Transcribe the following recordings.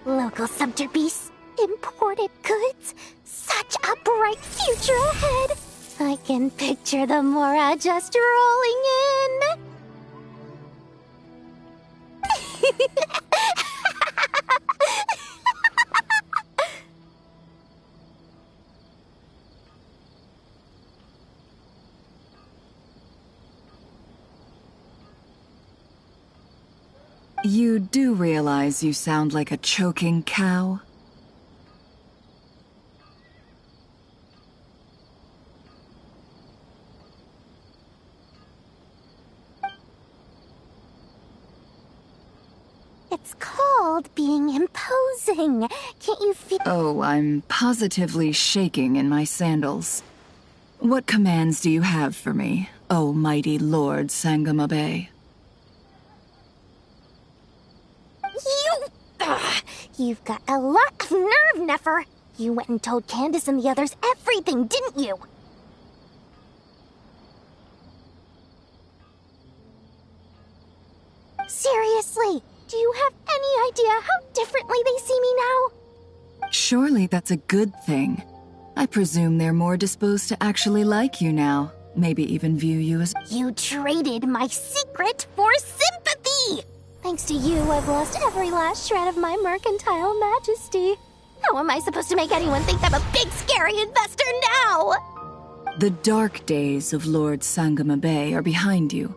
Local subject beasts, imported goods, such a bright future ahead. I can picture the Mora just rolling in. You do realize you sound like a choking cow? It's called being imposing. Can't you feel— Oh, I'm positively shaking in my sandals. What commands do you have for me, oh mighty Lord Sangamabe? You've got a lot of nerve, Nefer. You went and told Candace and the others everything, didn't you? Seriously, do you have any idea how differently they see me now? Surely that's a good thing. I presume they're more disposed to actually like you now. Maybe even view you as— You traded my secret for sympathy! Thanks to you, I've lost every last shred of my mercantile majesty. How am I supposed to make anyone think I'm a big, scary investor now? The dark days of Lord Sangamabe are behind you.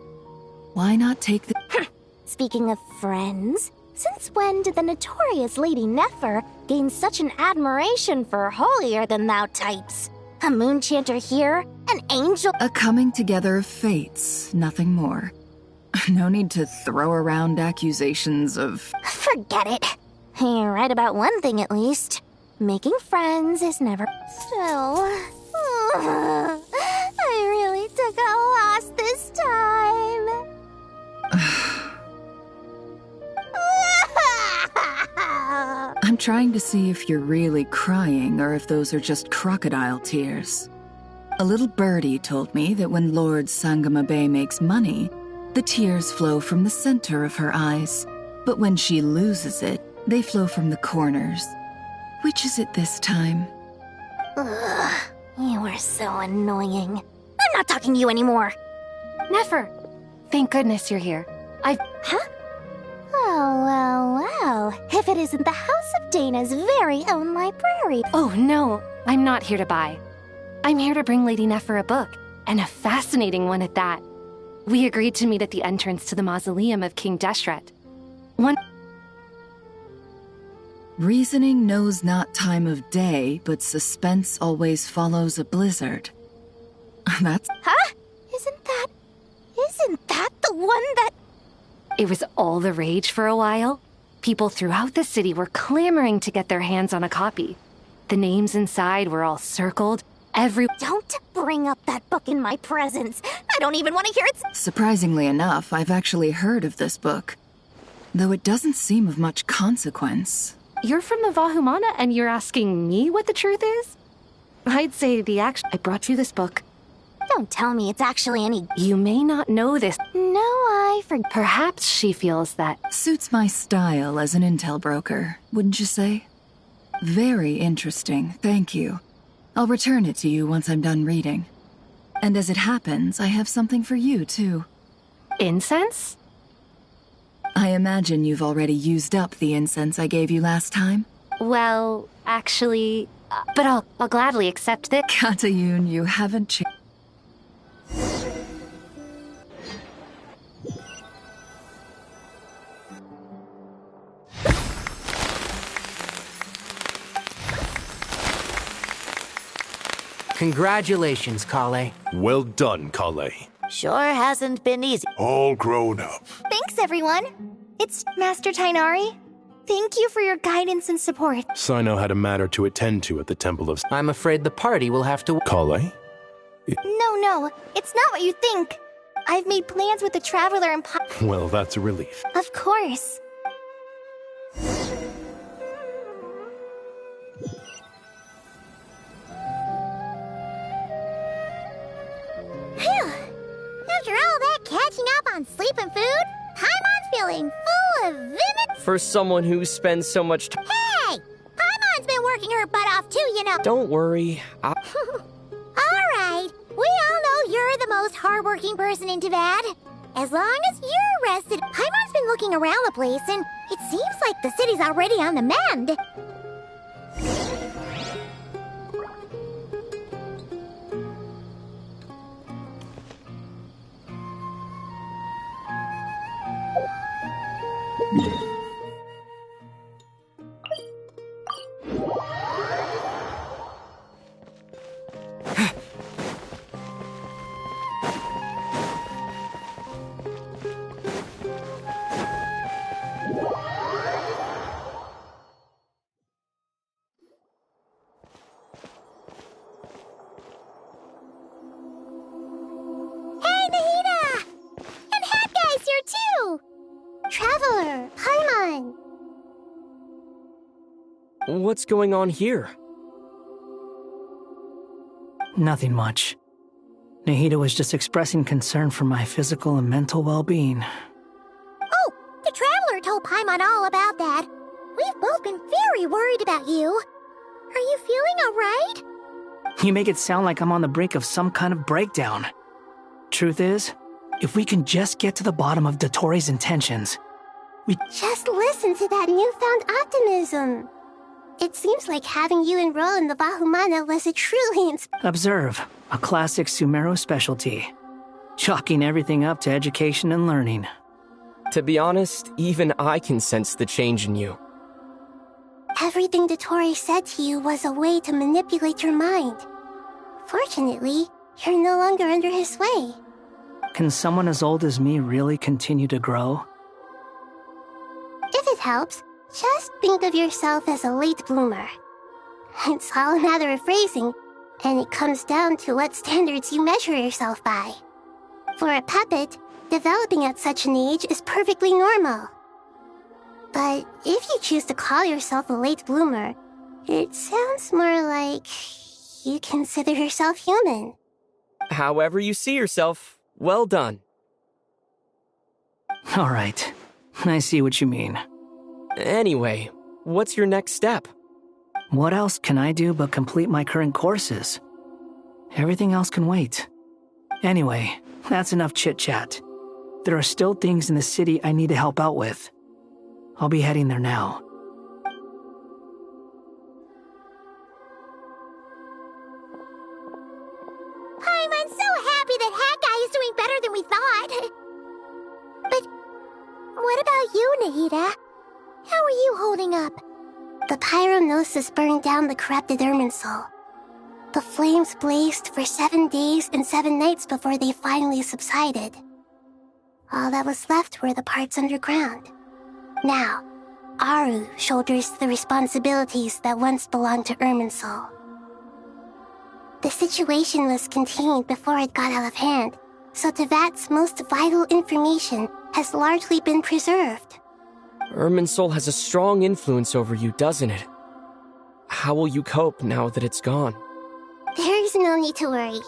Why not take the— Speaking of friends, since when did the notorious Lady Nefer gain such an admiration for holier-than-thou types? A moon chanter here, an angel— A coming together of fates, nothing more. No need to throw around accusations of— Forget it. You're right about one thing at least. Making friends is never— Still, I really took a loss this time. I'm trying to see if you're really crying or if those are just crocodile tears. A little birdie told me that when Lord Sangamabe makes money, the tears flow from the center of her eyes, but when she loses it, they flow from the corners. Which is it this time? Ugh, you are so annoying. I'm not talking to you anymore. Nefer! Thank goodness you're here. Huh? Well. If it isn't the House of Dana's very own library. Oh no, I'm not here to buy. I'm here to bring Lady Nefer a book, and a fascinating one at that. We agreed to meet at the entrance to the mausoleum of King Deshret. Reasoning knows not time of day, but suspense always follows a blizzard. That's— Huh? Isn't that the one that— It was all the rage for a while. People throughout the city were clamoring to get their hands on a copy. The names inside were all circled. Don't bring up that book in my presence. I don't even want to hear it. Surprisingly enough, I've actually heard of this book. Though it doesn't seem of much consequence. You're from the Vahumana and you're asking me what the truth is? I'd say I brought you this book. Don't tell me it's actually any— You may not know this. No, I forgot. Perhaps she feels that— Suits my style as an intel broker, wouldn't you say? Very interesting, thank you. I'll return it to you once I'm done reading. And as it happens, I have something for you, too. Incense? I imagine you've already used up the incense I gave you last time? Well, actually, but I'll gladly accept this. Katayun, you haven't changed. Congratulations, Kale. Well done, Kale. Sure hasn't been easy. All grown up. Thanks, everyone. It's Master Tainari. Thank you for your guidance and support. Sino had a matter to attend to at the Temple of... I'm afraid the party will have to... Kale? No, it's not what you think. I've made plans with the Traveler and Well, that's a relief. Of course. Phew! After all that catching up on sleep and food, Paimon's feeling full of vivid... For someone who spends so much time... Hey! Paimon's been working her butt off too, you know. Don't worry. Alright, we all know you're the most hardworking person in Tavad. As long as you're rested, Paimon's been looking around the place, and it seems like the city's already on the mend. Traveler, Paimon! What's going on here? Nothing much. Nahida was just expressing concern for my physical and mental well-being. Oh, the Traveler told Paimon all about that. We've both been very worried about you. Are you feeling alright? You make it sound like I'm on the brink of some kind of breakdown. Truth is, if we can just get to the bottom of Dotori's intentions, we... Just listen to that newfound optimism. It seems like having you enroll in the Bahumana was a truly Observe, a classic Sumeru specialty. Chalking everything up to education and learning. To be honest, even I can sense the change in you. Everything Dotori said to you was a way to manipulate your mind. Fortunately, you're no longer under his sway. Can someone as old as me really continue to grow? If it helps, just think of yourself as a late bloomer. It's all a matter of phrasing, and it comes down to what standards you measure yourself by. For a puppet, developing at such an age is perfectly normal. But if you choose to call yourself a late bloomer, it sounds more like you consider yourself human. However you see yourself, well done. All right. I see what you mean. Anyway, what's your next step? What else can I do but complete my current courses? Everything else can wait. Anyway, that's enough chit-chat. There are still things in the city I need to help out with. I'll be heading there now. I'm so happy that Hat Guy is doing better than we thought. But what about you, Nahida? How are you holding up? The pyronosis burned down the corrupted Irminsul. The flames blazed for 7 days and 7 nights before they finally subsided. All that was left were the parts underground. Now, Aru shoulders the responsibilities that once belonged to Irminsul. The situation was contained before it got out of hand, so Tevat's most vital information has largely been preserved. Irminsul has a strong influence over you, doesn't it? How will you cope now that it's gone? There's no need to worry.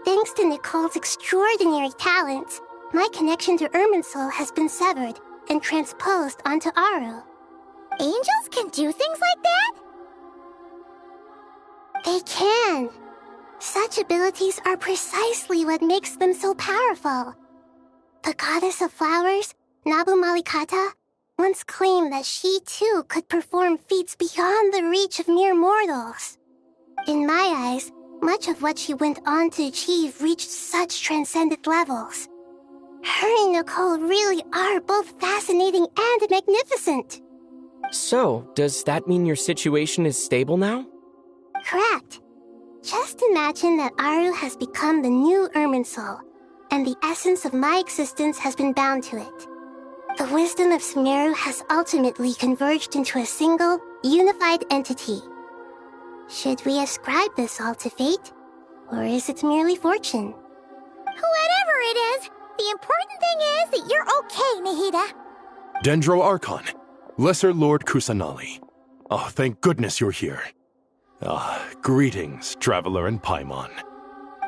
Thanks to Nicole's extraordinary talents, my connection to Irminsul has been severed and transposed onto Aru. Angels can do things like that? They can. Such abilities are precisely what makes them so powerful. The goddess of flowers, Nabu Malikata, once claimed that she too could perform feats beyond the reach of mere mortals. In my eyes, much of what she went on to achieve reached such transcendent levels. Her and Nicole really are both fascinating and magnificent. So, does that mean your situation is stable now? Correct. Just imagine that Aru has become the new Irminsul, and the essence of my existence has been bound to it. The wisdom of Sumeru has ultimately converged into a single, unified entity. Should we ascribe this all to fate, or is it merely fortune? Whatever it is, The important thing is that you're okay, Nahida. Dendro Archon, Lesser Lord Kusanali. Oh, thank goodness you're here. Greetings, Traveler and Paimon.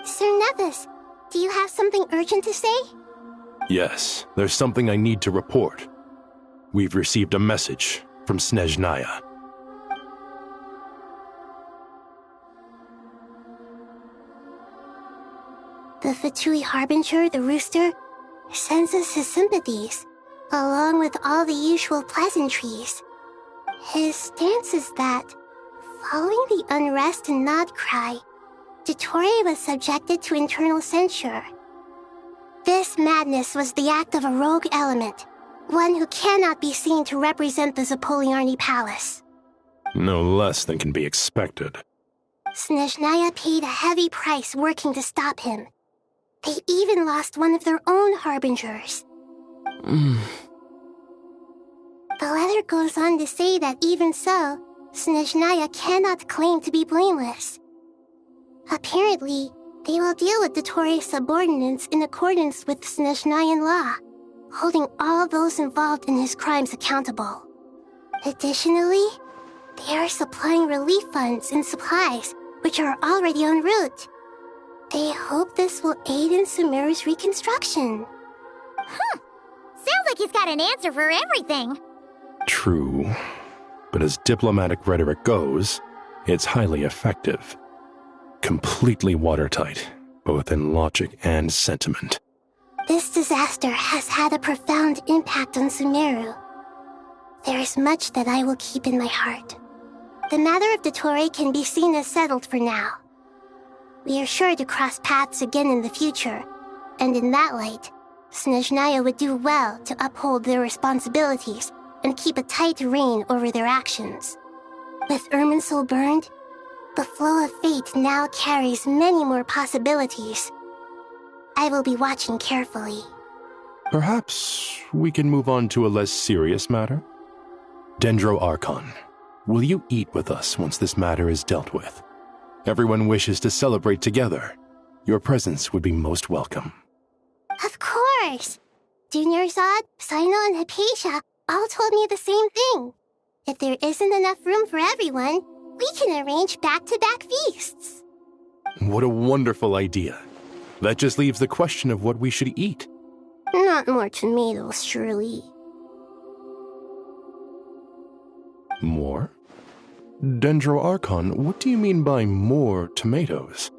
Sir Nevis, do you have something urgent to say? Yes, there's something I need to report. We've received a message from Snezhnaya. The Fatui Harbinger, the Rooster, sends us his sympathies, along with all the usual pleasantries. His stance is that, following the unrest in Nord Kraj, Dottore was subjected to internal censure. This madness was the act of a rogue element, one who cannot be seen to represent the Zapoliarny Palace. No less than can be expected. Snezhnaya paid a heavy price working to stop him. They even lost one of their own harbingers. The letter goes on to say that even so, Snezhnaya cannot claim to be blameless. Apparently, they will deal with Dottore's subordinates in accordance with Snezhnayan law, holding all those involved in his crimes accountable. Additionally, they are supplying relief funds and supplies, which are already en route. They hope this will aid in Sumeru's reconstruction. Sounds like he's got an answer for everything. True. But as diplomatic rhetoric goes, it's highly effective. Completely watertight, both in logic and sentiment. This disaster has had a profound impact on Sumeru. There is much that I will keep in my heart. The matter of Dottore can be seen as settled for now. We are sure to cross paths again in the future, and in that light, Snezhnaya would do well to uphold their responsibilities and keep a tight rein over their actions. With Irminsul burned, the flow of fate now carries many more possibilities. I will be watching carefully. Perhaps we can move on to a less serious matter? Dendro Archon, will you eat with us once this matter is dealt with? Everyone wishes to celebrate together. Your presence would be most welcome. Of course! Junior Zod, Sino, and Hypatia all told me the same thing. If there isn't enough room for everyone, we can arrange back-to-back feasts. What a wonderful idea. That just leaves the question of what we should eat. Not more tomatoes, surely. More? Dendro Archon, what do you mean by more tomatoes?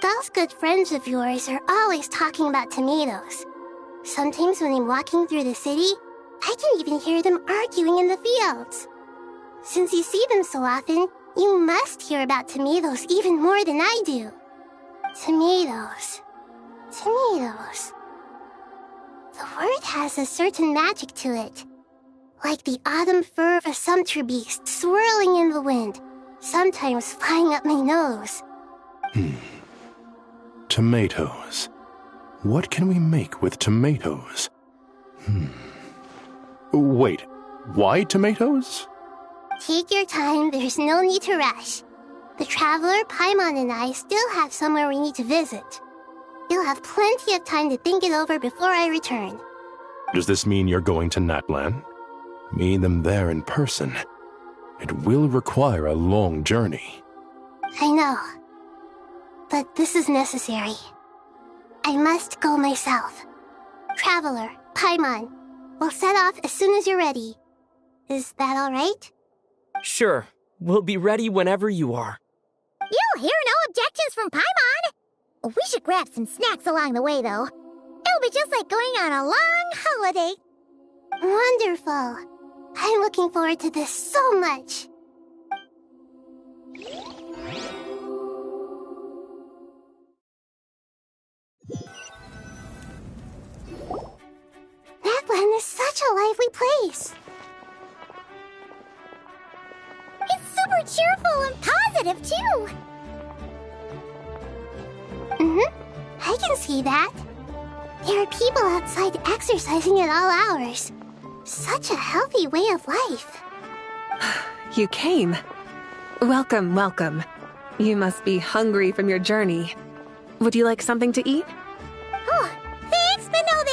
Those good friends of yours are always talking about tomatoes. Sometimes when I'm walking through the city, I can even hear them arguing in the fields. Since you see them so often, you must hear about tomatoes even more than I do. Tomatoes. Tomatoes. The word has a certain magic to it. Like the autumn fur of a sumpter beast swirling in the wind, sometimes flying up my nose. Tomatoes. What can we make with tomatoes? Wait, why tomatoes? Take your time, there's no need to rush. The Traveler, Paimon, and I still have somewhere we need to visit. You'll have plenty of time to think it over before I return. Does this mean you're going to Natlan? Meet them there in person. It will require a long journey. I know. But this is necessary. I must go myself. Traveler, Paimon, we'll set off as soon as you're ready. Is that all right? Sure. We'll be ready whenever you are. You'll hear no objections from Paimon. We should grab some snacks along the way, though. It'll be just like going on a long holiday. Wonderful. I'm looking forward to this so much. Natlan is such a lively place. It's super cheerful and positive, too. I can see that. There are people outside exercising at all hours. Such a healthy way of life. You came. Welcome, welcome. You must be hungry from your journey. Would you like something to eat? Oh, thanks, but no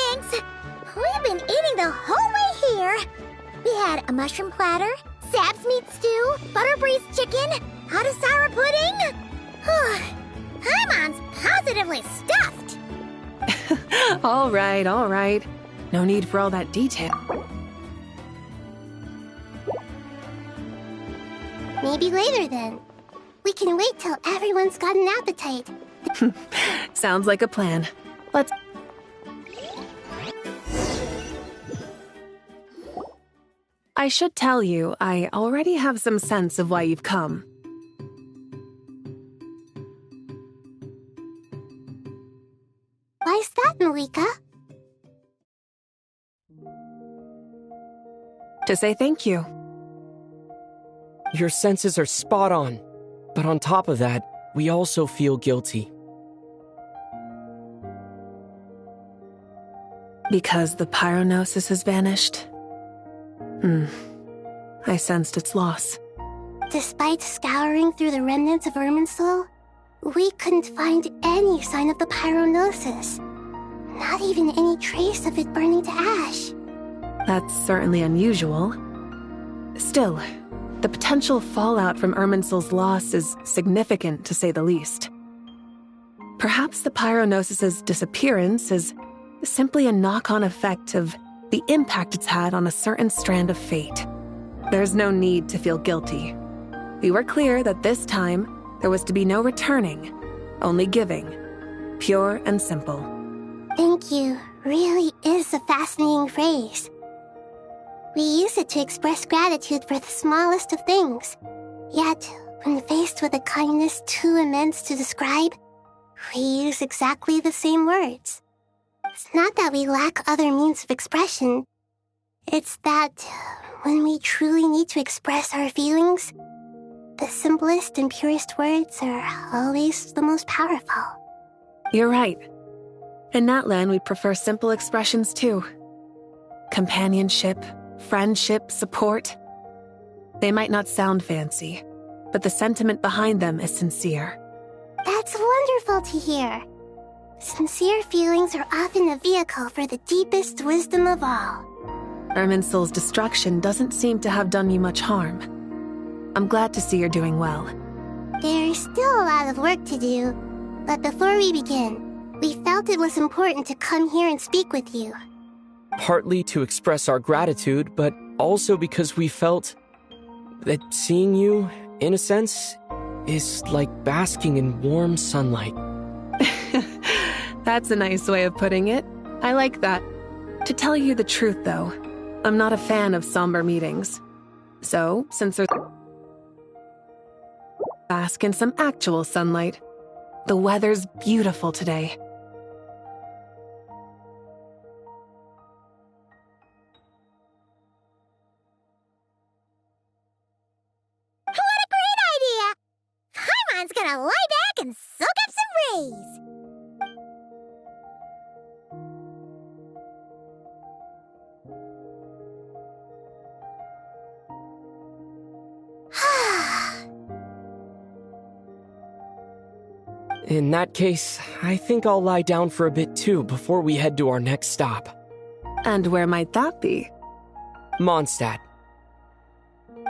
We had a mushroom platter, Sab's meat stew, butter braised chicken, hot sour pudding. Paimon's positively stuffed. All right. No need for all that detail. Maybe later then. We can wait till everyone's got an appetite. Sounds like a plan. Let's... I should tell you, I already have some sense of why you've come. Why's that, Malika? To say thank you. Your senses are spot on. But on top of that, we also feel guilty. Because the pyronosis has vanished? I sensed its loss. Despite scouring through the remnants of Irminsul, we couldn't find any sign of the pyronosis. Not even any trace of it burning to ash. That's certainly unusual. Still, the potential fallout from Irminsul's loss is significant, to say the least. Perhaps the pyronosis's disappearance is simply a knock-on effect of the impact it's had on a certain strand of fate. There's no need to feel guilty. We were clear that this time, there was to be no returning, only giving. Pure and simple. Thank you really is a fascinating phrase. We use it to express gratitude for the smallest of things. Yet, when faced with a kindness too immense to describe, we use exactly the same words. It's not that we lack other means of expression. It's that when we truly need to express our feelings, the simplest and purest words are always the most powerful. You're right. In Natlan, we prefer simple expressions too. Companionship, friendship, support. They might not sound fancy, but the sentiment behind them is sincere. That's wonderful to hear. Sincere feelings are often a vehicle for the deepest wisdom of all. Irminsul's destruction doesn't seem to have done you much harm. I'm glad to see you're doing well. There's still a lot of work to do, but before we begin, we felt it was important to come here and speak with you. Partly to express our gratitude, but also because we felt that seeing you, in a sense, is like basking in warm sunlight. That's a nice way of putting it. I like that. To tell you the truth, though, I'm not a fan of somber meetings. So, since there's bask in some actual sunlight. The weather's beautiful today. What a great idea! Paimon's gonna lie back and soak up some rays. In that case, I think I'll lie down for a bit too before we head to our next stop. And where might that be? Mondstadt.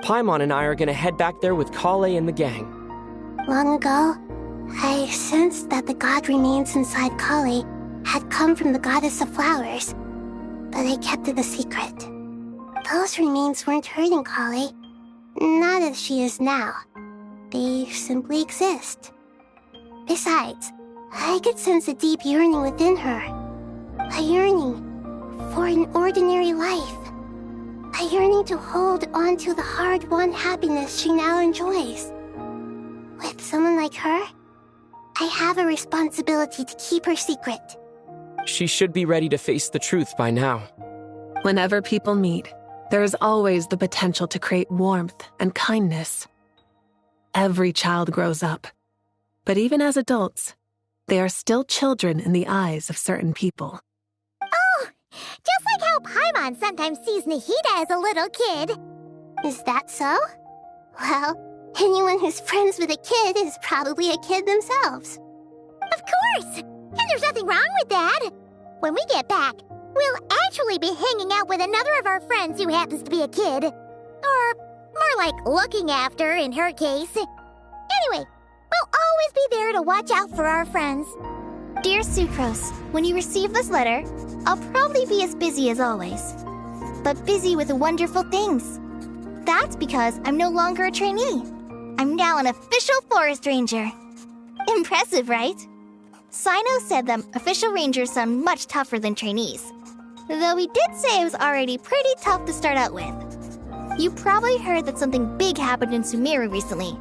Paimon and I are gonna head back there with Kale and the gang. Long ago, I sensed that the god remains inside Kale had come from the goddess of flowers, but I kept it a secret. Those remains weren't hurting Kale, not as she is now. They simply exist. Besides, I could sense a deep yearning within her. A yearning for an ordinary life. A yearning to hold on to the hard-won happiness she now enjoys. With someone like her, I have a responsibility to keep her secret. She should be ready to face the truth by now. Whenever people meet, there is always the potential to create warmth and kindness. Every child grows up. But even as adults, they are still children in the eyes of certain people. Oh, just like how Paimon sometimes sees Nahida as a little kid. Is that so? Well, anyone who's friends with a kid is probably a kid themselves. Of course! And there's nothing wrong with that. When we get back, We'll actually be hanging out with another of our friends who happens to be a kid. Or more like looking after, in her case. Anyway, we'll always be there to watch out for our friends. Dear Sucrose, when you receive this letter, I'll probably be as busy as always. But busy with wonderful things. That's because I'm no longer a trainee. I'm now an official forest ranger. Impressive, right? Sino said that official rangers sound much tougher than trainees. Though he did say it was already pretty tough to start out with. You probably heard that something big happened in Sumeru recently.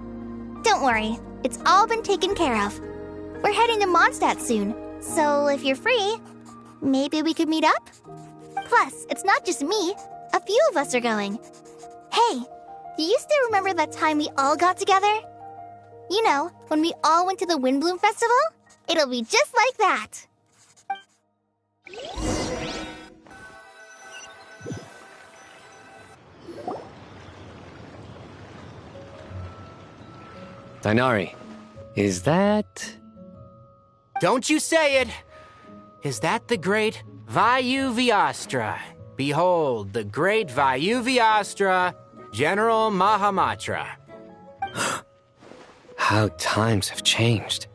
Don't worry, it's all been taken care of. We're heading to Mondstadt soon, so if you're free, maybe we could meet up? Plus, it's not just me. A few of us are going. Hey, do you still remember that time we all got together? You know, when we all went to the Windbloom Festival? It'll be just like that. Dainari, is that... Don't you say it! Is that the great Vayu-Vyastra? Behold, the great Vayu-Vyastra, General Mahamatra. How times have changed.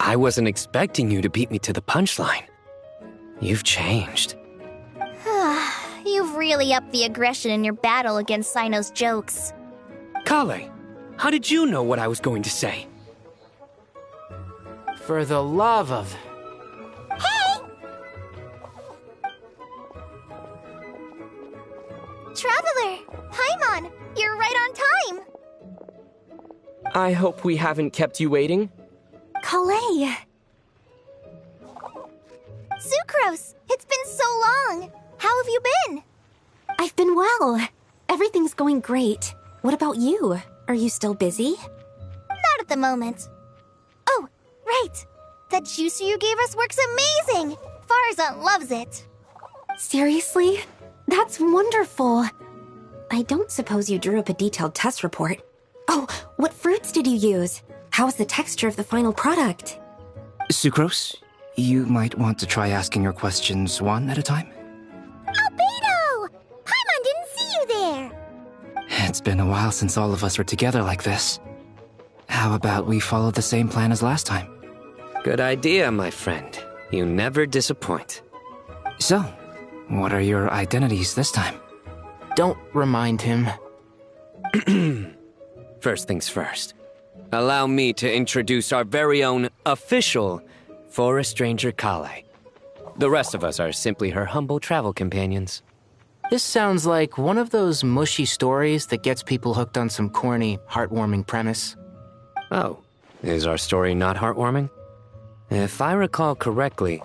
I wasn't expecting you to beat me to the punchline. You've changed. You've really upped the aggression in your battle against Sino's jokes. Kale, how did you know what I was going to say? For the love of... Hey! Traveler! Paimon! You're right on time! I hope we haven't kept you waiting. Kalei! Sucrose! It's been so long! How have you been? I've been well. Everything's going great. What about you? Are you still busy? Not at the moment. Oh, right! That juicer you gave us works amazing! Farzan loves it! Seriously? That's wonderful! I don't suppose you drew up a detailed test report. Oh, what fruits did you use? How's the texture of the final product? Sucrose, you might want to try asking your questions one at a time. Albedo! Paimon didn't see you there! It's been a while since all of us were together like this. How about we follow the same plan as last time? Good idea, my friend. You never disappoint. So, what are your identities this time? Don't remind him. First things first. Allow me to introduce our very own official Forest Ranger Kale. The rest of us are simply her humble travel companions. This sounds like one of those mushy stories that gets people hooked on some corny, heartwarming premise. Oh, is our story not heartwarming? If I recall correctly,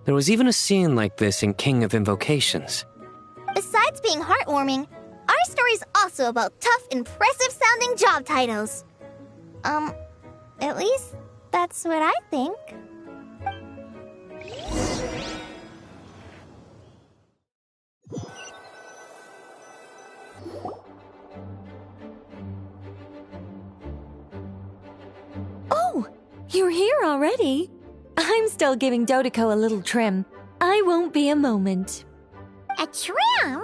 there was even a scene like this in King of Invocations. Besides being heartwarming, our story's also about tough, impressive-sounding job titles. At least that's what I think. Oh, you're here already? I'm still giving Dodeko a little trim. I won't be a moment. A trim?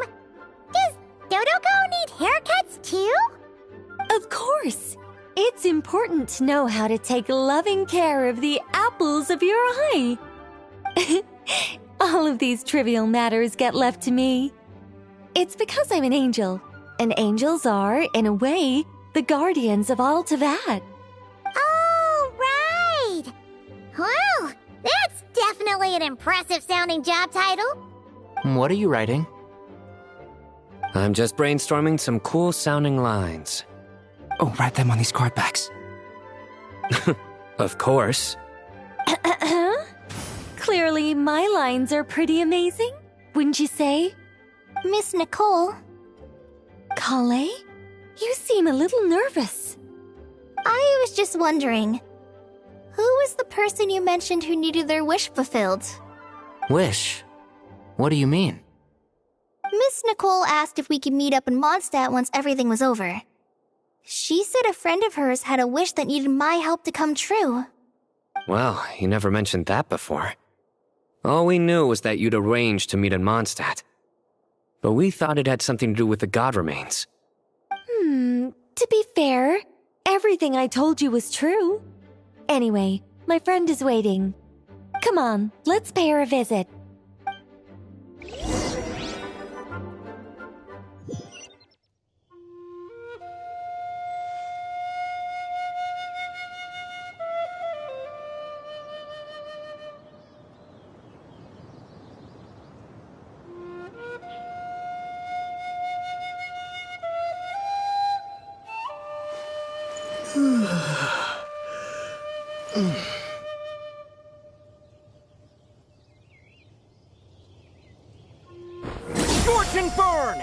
Does Dodeko need haircuts too? Of course. It's important to know how to take loving care of the apples of your eye. All of these trivial matters get left to me. It's because I'm an angel, and angels are, in a way, the guardians of all Tavad. Oh, right! Well, that's definitely an impressive-sounding job title. What are you writing? I'm just brainstorming some cool-sounding lines. Oh, write them on these card backs. Of course. Clearly, my lines are pretty amazing, wouldn't you say? Miss Nicole. Kale? You seem a little nervous. I was just wondering, who was the person you mentioned who needed their wish fulfilled? Wish? What do you mean? Miss Nicole asked if we could meet up in Mondstadt once everything was over. She said a friend of hers had a wish that needed my help to come true. Well, you never mentioned that before. All we knew was that you'd arranged to meet in Mondstadt. But we thought it had something to do with the god remains. To be fair, everything I told you was true. Anyway, my friend is waiting. Come on, let's pay her a visit. Scorch and burn!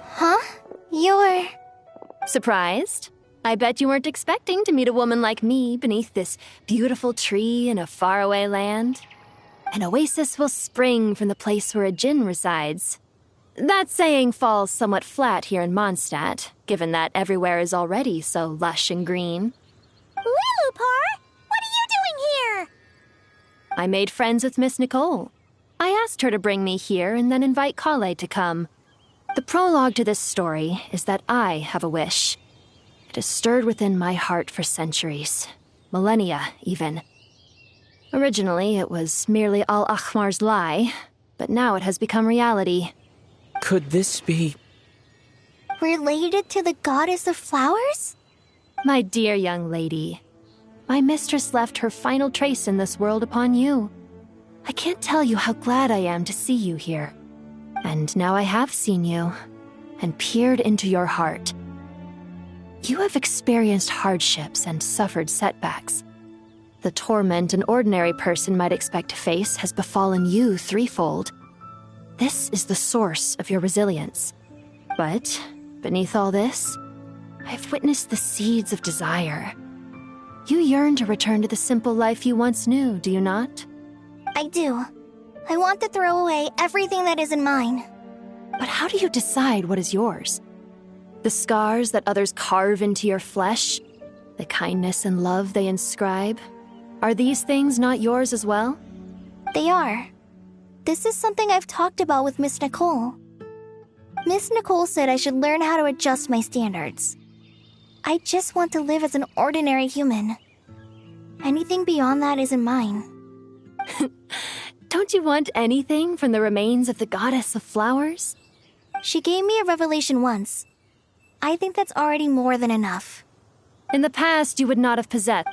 Huh? You're... Surprised? I bet you weren't expecting to meet a woman like me beneath this beautiful tree in a faraway land. An oasis will spring from the place where a djinn resides. That saying falls somewhat flat here in Mondstadt, given that everywhere is already so lush and green. Lilupar, what are you doing here? I made friends with Miss Nicole. I asked her to bring me here and then invite Kale to come. The prologue to this story is that I have a wish. It has stirred within my heart for centuries, millennia even. Originally, it was merely Al-Akhmar's lie, but now it has become reality. Could this be... related to the goddess of flowers? My dear young lady, my mistress left her final trace in this world upon you. I can't tell you how glad I am to see you here. And now I have seen you, and peered into your heart. You have experienced hardships and suffered setbacks. The torment an ordinary person might expect to face has befallen you threefold. This is the source of your resilience. But, beneath all this, I've witnessed the seeds of desire. You yearn to return to the simple life you once knew, do you not? I do. I want to throw away everything that isn't mine. But how do you decide what is yours? The scars that others carve into your flesh? The kindness and love they inscribe? Are these things not yours as well? They are. This is something I've talked about with Miss Nicole. Miss Nicole said I should learn how to adjust my standards. I just want to live as an ordinary human. Anything beyond that isn't mine. Don't you want anything from the remains of the goddess of flowers? She gave me a revelation once. I think that's already more than enough. In the past, you would not have possessed...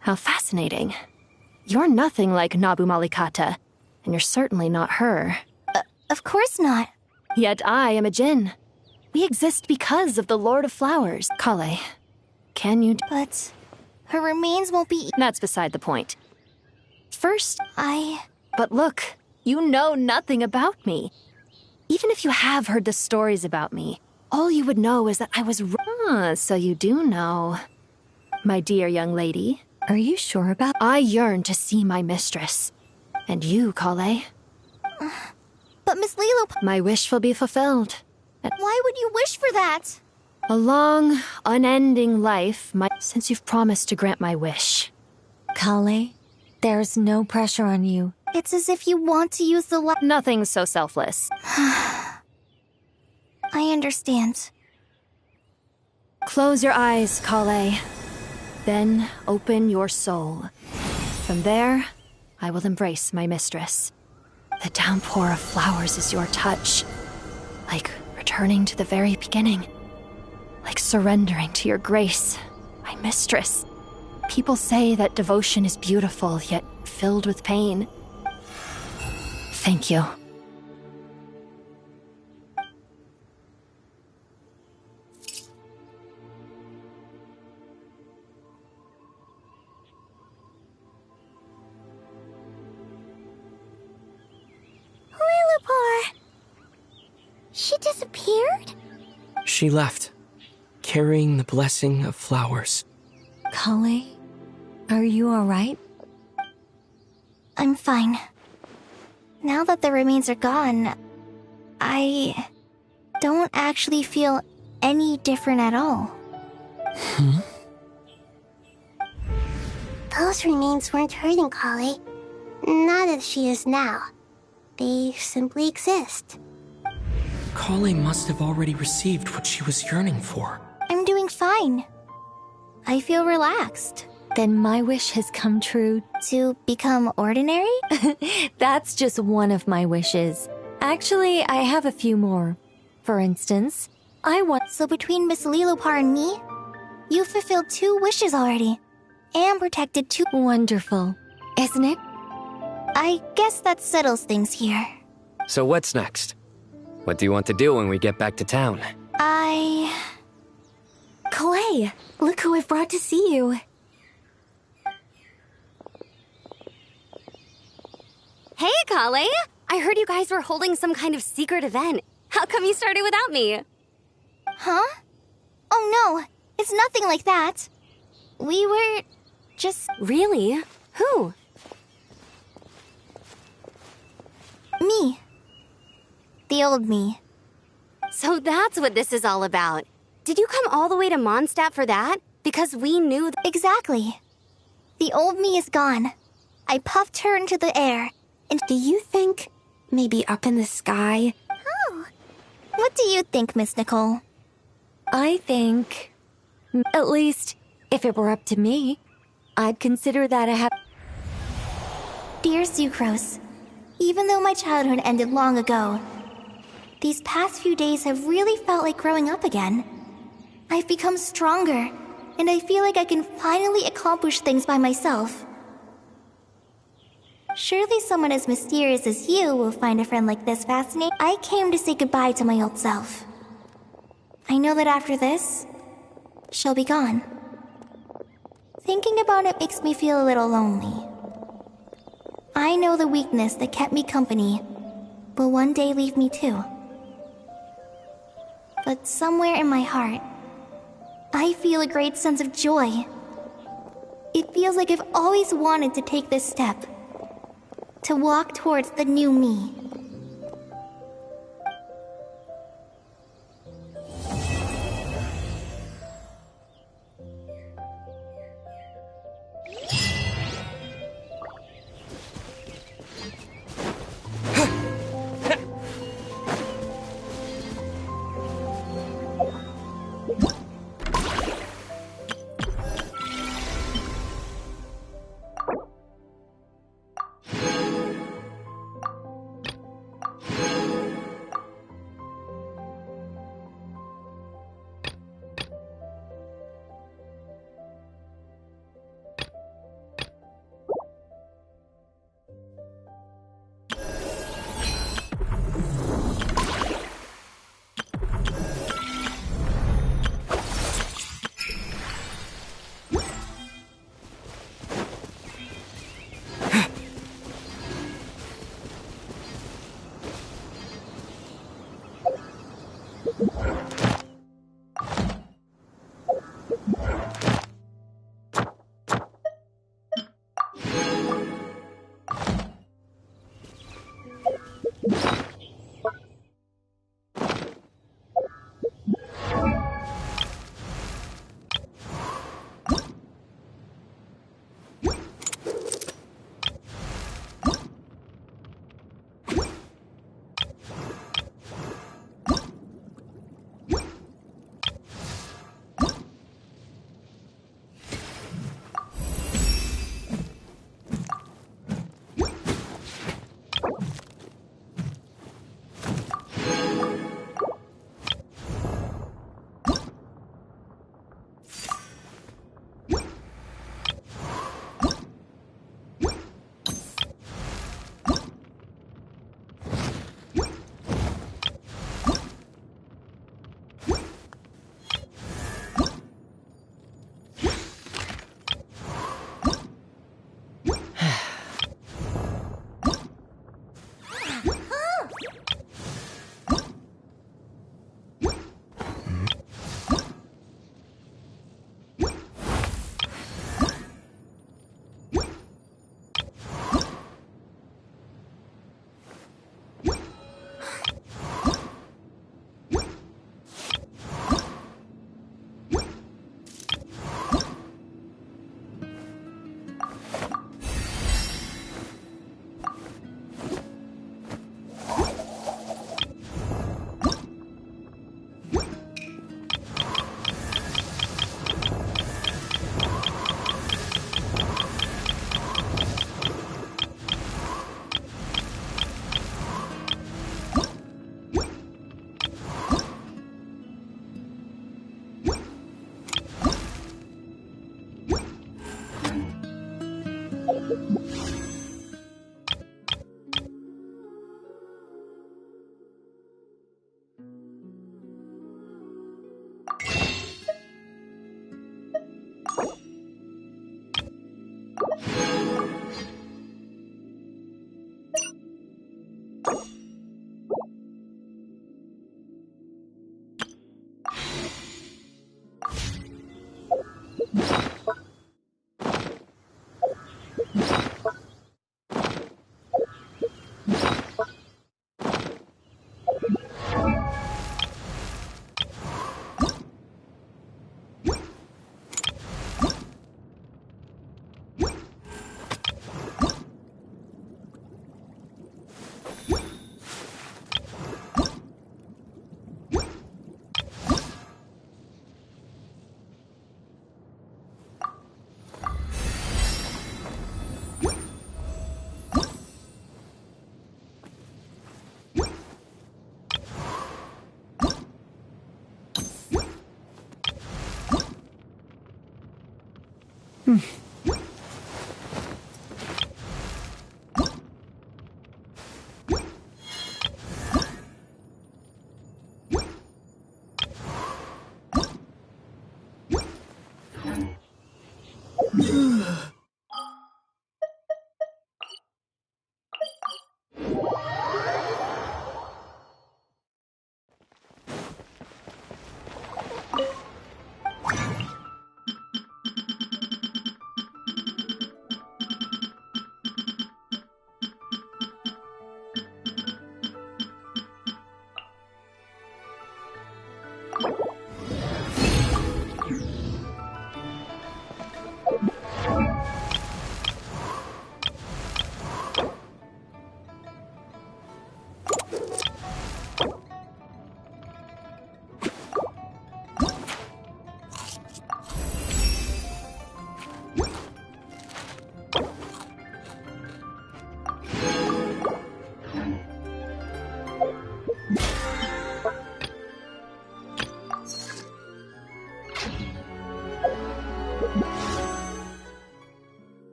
How fascinating. You're nothing like Nabu Malikata, and you're certainly not her. Of course not. Yet I am a djinn. We exist because of the Lord of Flowers. Kale, can you... But her remains won't be... That's beside the point. First, I... But look, you know nothing about me. Even if you have heard the stories about me, all you would know is that I was... So you do know. My dear young lady. Are you sure about... I yearn to see my mistress. And you, Kale. But Miss Lilupar... My wish will be fulfilled. Why would you wish for that? A long, unending life, since you've promised to grant my wish. Kale, there's no pressure on you. It's as if you want to use the Nothing so selfless. I understand. Close your eyes, Kale. Then open your soul. From there, I will embrace my mistress. The downpour of flowers is your touch. Like returning to the very beginning. Like surrendering to your grace, my mistress. People say that devotion is beautiful, yet filled with pain. Thank you. Lilupar! She disappeared? She left, carrying the blessing of flowers. Kale, are you alright? I'm fine. Now that the remains are gone, I don't actually feel any different at all. Those remains weren't hurting Kale. Not as she is now. They simply exist. Kale must have already received what she was yearning for. I'm doing fine. I feel relaxed. Then my wish has come true. To become ordinary? That's just one of my wishes. Actually, I have a few more. For instance, I want... So between Miss Lilopar and me, you fulfilled 2 wishes already. And protected 2... Wonderful. Isn't it? I guess that settles things here. So what's next? What do you want to do when we get back to town? Clay, look who I've brought to see you. Hey, Kale! I heard you guys were holding some kind of secret event. How come you started without me? Huh? Oh no, it's nothing like that. We were just... Really? Who? Me. The old me. So that's what this is all about. Did you come all the way to Mondstadt for that? Because we knew... Exactly. The old me is gone. I puffed her into the air. And do you think maybe up in the sky? Oh. What do you think, Miss Nicole? I think... At least, if it were up to me, I'd consider that a Dear Sucrose, even though my childhood ended long ago, these past few days have really felt like growing up again. I've become stronger, and I feel like I can finally accomplish things by myself. Surely someone as mysterious as you will find a friend like this fascinating. I came to say goodbye to my old self. I know that after this, she'll be gone. Thinking about it makes me feel a little lonely. I know the weakness that kept me company will one day leave me too. But somewhere in my heart, I feel a great sense of joy. It feels like I've always wanted to take this step. To walk towards the new me.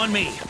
on me.